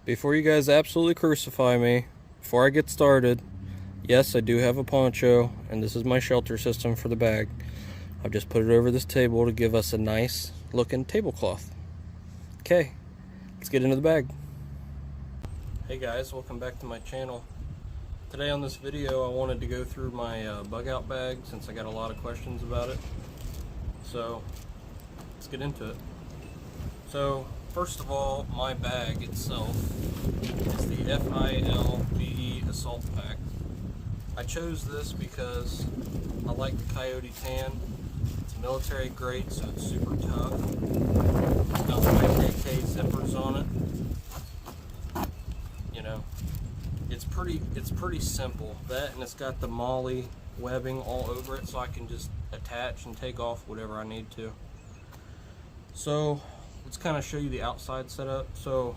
Before you guys absolutely crucify me, before I get started, yes, I do have a poncho, and this is my shelter system for the bag. I've just put it over this table to give us a nice looking tablecloth. Okay, let's get into the bag. Hey guys, welcome back to my channel. Today on this video I wanted to go through my Bugout bag since I got a lot of questions about it. So let's get into it. So first of all, my bag itself is the FILGE Assault Pack. I chose this because I like the Coyote tan. It's military grade, so it's super tough. It's got IKK zippers on it. You know, it's pretty simple. That, and it's got the MOLLE webbing all over it, so I can just attach and take off whatever I need to. So let's kind of show you the outside setup. So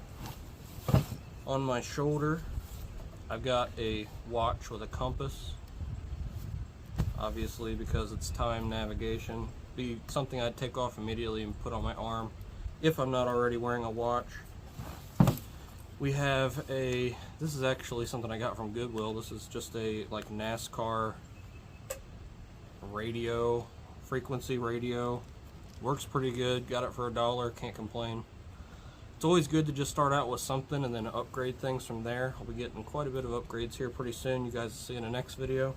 on my shoulder, I've got a watch with a compass, obviously because it's time navigation. Be something I'd take off immediately and put on my arm if I'm not already wearing a watch. We have this is actually something I got from Goodwill. This is just a like NASCAR radio, frequency radio. Works pretty good, got it for $1, can't complain. It's always good to just start out with something and then upgrade things from there. I'll be getting quite a bit of upgrades here pretty soon. You guys will see in the next video.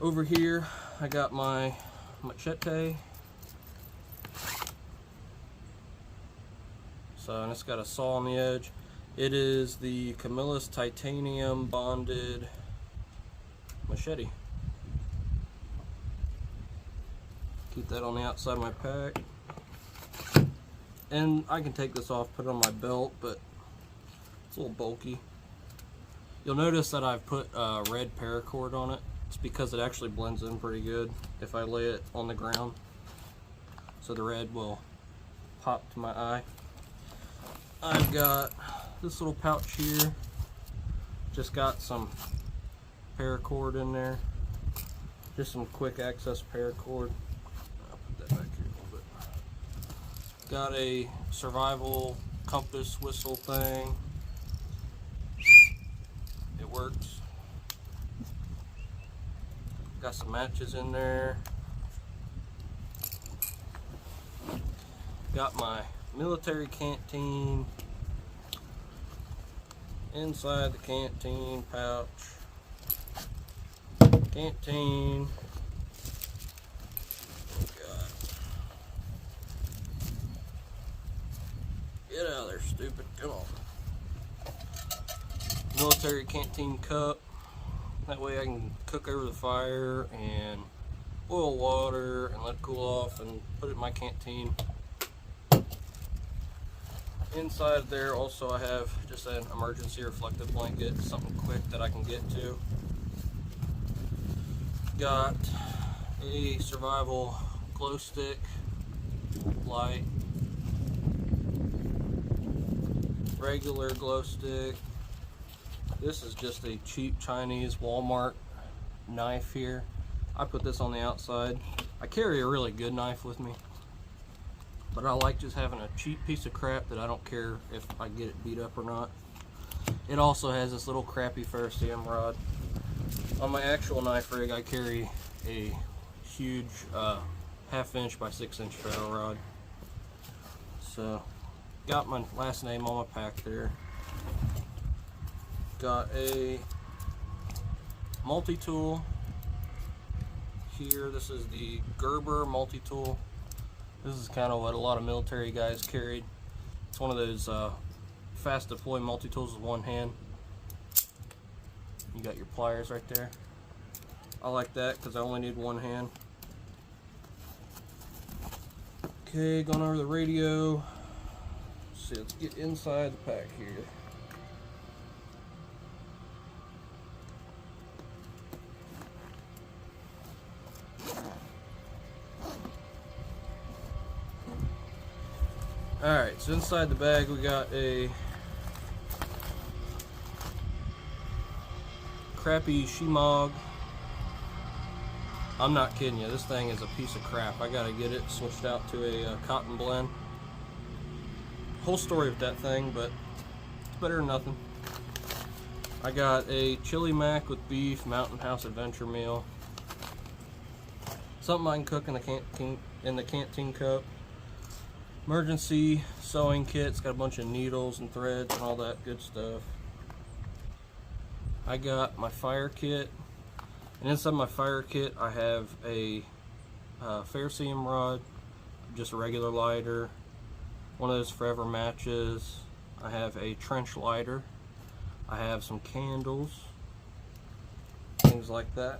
Over here, I got my machete. So, and it's got a saw on the edge. It is the Camillus titanium bonded machete. Keep that on the outside of my pack. And I can take this off, put it on my belt, but it's a little bulky. You'll notice that I've put red paracord on it. It's because it actually blends in pretty good if I lay it on the ground. So the red will pop to my eye. I've got this little pouch here. Just got some paracord in there. Just some quick access paracord. I'll put that back here a little bit. Got a survival compass whistle thing. It works. Got some matches in there. Got my military canteen. Inside the canteen pouch. Canteen. Oh God. Get out of there, stupid. Come on. Military canteen cup. That way I can cook over the fire and boil water and let it cool off and put it in my canteen. Inside there also I have just an emergency reflective blanket, something quick that I can get to. Got a survival glow stick light, regular glow stick. This is just a cheap Chinese Walmart knife here. I put this on the outside. I carry a really good knife with me, but I like just having a cheap piece of crap that I don't care if I get it beat up or not. It also has this little crappy ferrocerium rod. On my actual knife rig, I carry a huge 1/2 inch by 6 inch ferro rod. So, got my last name on my pack there. Got a multi-tool here. This is the Gerber multi-tool. This is kind of what a lot of military guys carried. It's one of those fast deploy multi-tools with one hand. You got your pliers right there. I like that because I only need one hand. Okay, going over the radio. Let's see, let's get inside the pack here. Alright, so inside the bag we got a crappy Shimog. I'm not kidding you, this thing is a piece of crap. I gotta get it switched out to a cotton blend. whole story of that thing, but it's better than nothing. I got a chili mac with beef Mountain House adventure meal. Something I can cook in the canteen cup. Emergency sewing kit. It's got a bunch of needles and threads and all that good stuff. I got my fire kit, and inside my fire kit I have a ferrocerium rod, just a regular lighter, one of those forever matches. I have a trench lighter. I have some candles, things like that.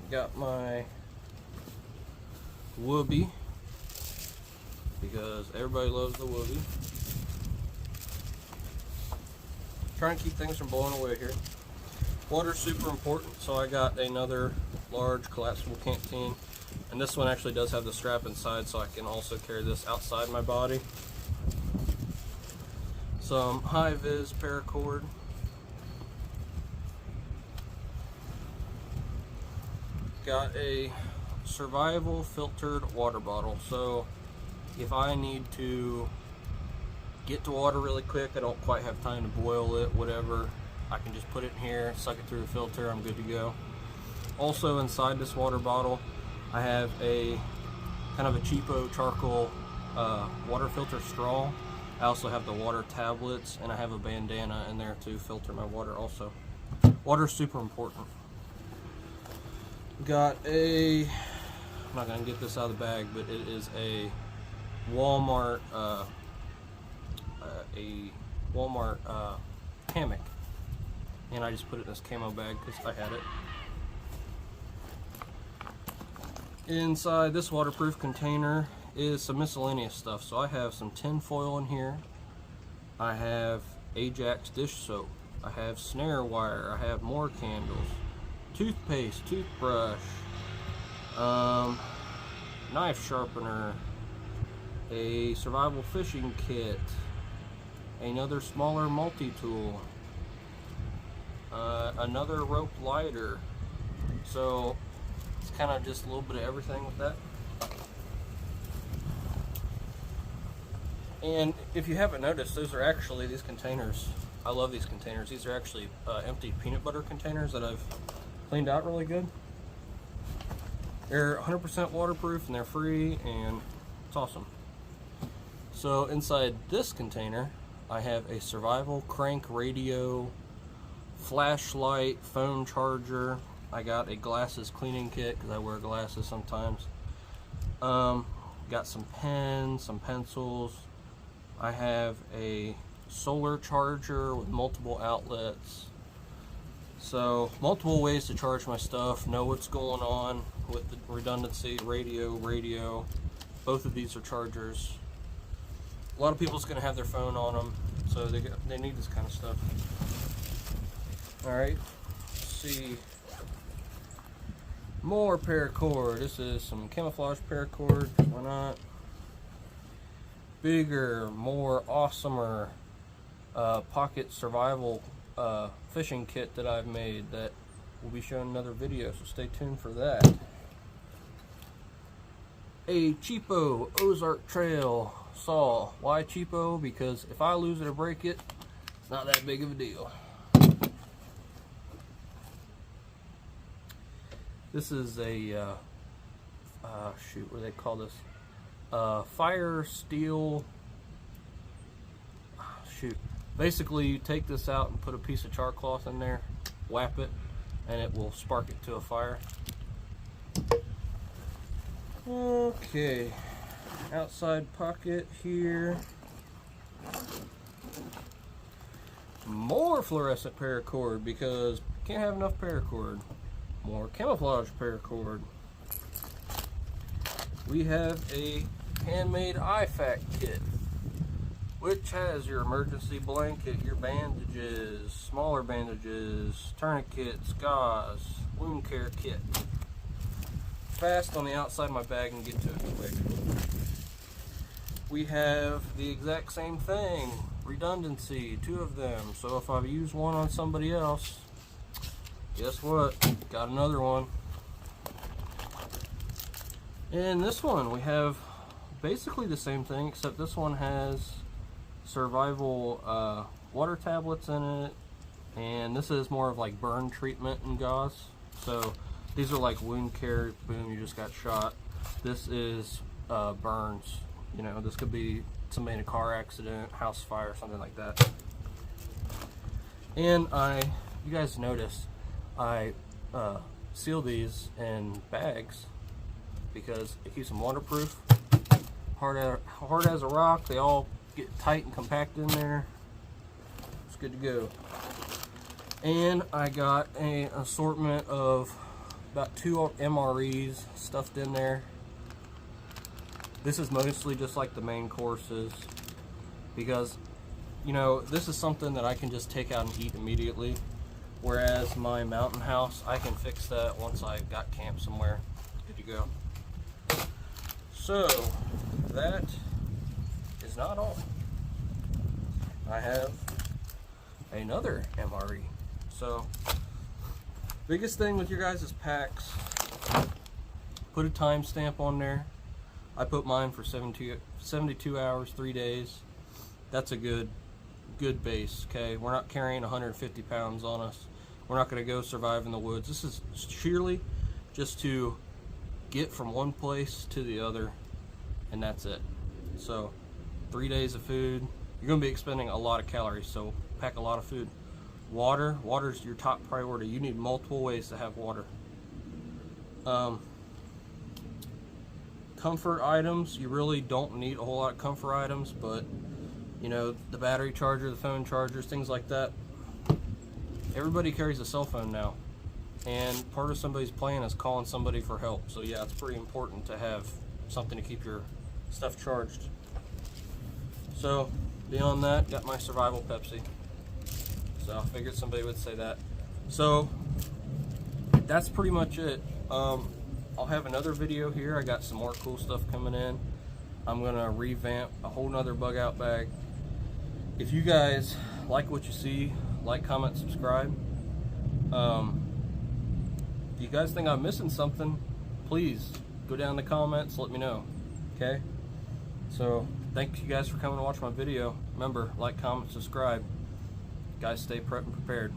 Got my whoopee, because everybody loves the whoopee. Trying to keep things from blowing away here. Water's super important, so I got another large collapsible canteen, and this one actually does have the strap inside, so I can also carry this outside my body. Some high-vis paracord. Got a survival filtered water bottle, so if I need to get to water really quick, I don't quite have time to boil it, whatever, I can just put it in here, suck it through the filter, I'm good to go. Also inside this water bottle, I have a kind of a cheapo charcoal water filter straw. I also have the water tablets, and I have a bandana in there to filter my water also. Water's super important. Got I'm not gonna get this out of the bag, but it is a Walmart hammock, and I just put it in this camo bag because I had it. Inside this waterproof container is some miscellaneous stuff. So I have some tin foil in here. I have Ajax dish soap. I have snare wire. I have more candles, toothpaste, toothbrush, knife sharpener, a survival fishing kit, another smaller multi-tool, another rope lighter. So it's kind of just a little bit of everything with that. And if you haven't noticed, those are actually, these containers, I love these containers. These are actually empty peanut butter containers that I've cleaned out really good. They're 100% waterproof and they're free, and it's awesome. So inside this container, I have a survival crank radio, flashlight, phone charger. I got a glasses cleaning kit because I wear glasses sometimes. Got some pens, some pencils. I have a solar charger with multiple outlets. So multiple ways to charge my stuff, know what's going on with the redundancy, radio. Both of these are chargers. A lot of people's gonna have their phone on them, so they need this kind of stuff. All right, let's see. More paracord. This is some camouflage paracord, why not? Bigger, more awesomer pocket survival fishing kit that I've made that will be showing another video, so stay tuned for that. A cheapo Ozark Trail saw. Why cheapo? Because if I lose it or break it, it's not that big of a deal. This is a shoot, what do they call this? Fire steel. Shoot. Basically, you take this out and put a piece of char cloth in there, whap it, and it will spark it to a fire. Okay, outside pocket here. More fluorescent paracord because you can't have enough paracord. More camouflage paracord. We have a handmade IFAC kit, which has your emergency blanket, your bandages, smaller bandages, tourniquets, gauze, wound care kit. Fast on the outside of my bag and get to it quick. We have the exact same thing, redundancy, 2 of them. So if I use one on somebody else, guess what? Got another one. In this one, we have basically the same thing, except this one has survival water tablets in it, and this is more of like burn treatment and gauze. So these are like wound care, boom, you just got shot. This is burns. You know, this could be somebody in a car accident, house fire, something like that. And you guys notice, I seal these in bags because it keeps them waterproof. Hard as a rock, they all get tight and compact in there. It's good to go. And I got an assortment of about 2 MREs stuffed in there. This is mostly just like the main courses, because, you know, this is something that I can just take out and eat immediately, whereas my mountain house, I can fix that once I've got camp somewhere. Good to go. So that is not all. I have another MRE. So biggest thing with your guys' packs, put a timestamp on there. I put mine for 72 hours, 3 days. That's a good base, okay? We're not carrying 150 pounds on us. We're not gonna go survive in the woods. This is sheerly just to get from one place to the other, and that's it. So 3 days of food. You're gonna be expending a lot of calories, so pack a lot of food. Water's your top priority. You need multiple ways to have water. Comfort items, you really don't need a whole lot of comfort items, but you know, the battery charger, the phone chargers, things like that. Everybody carries a cell phone now, and part of somebody's plan is calling somebody for help. So yeah, it's pretty important to have something to keep your stuff charged. So beyond that, got my survival Pepsi. So I figured somebody would say that. So that's pretty much it. I'll have another video here. I got some more cool stuff coming in. I'm gonna revamp a whole nother bug out bag. If you guys like what you see, like, comment, subscribe. If you guys think I'm missing something, please go down in the comments, let me know, okay? So thank you guys for coming to watch my video. Remember, like, comment, subscribe. Guys, stay prepped and prepared.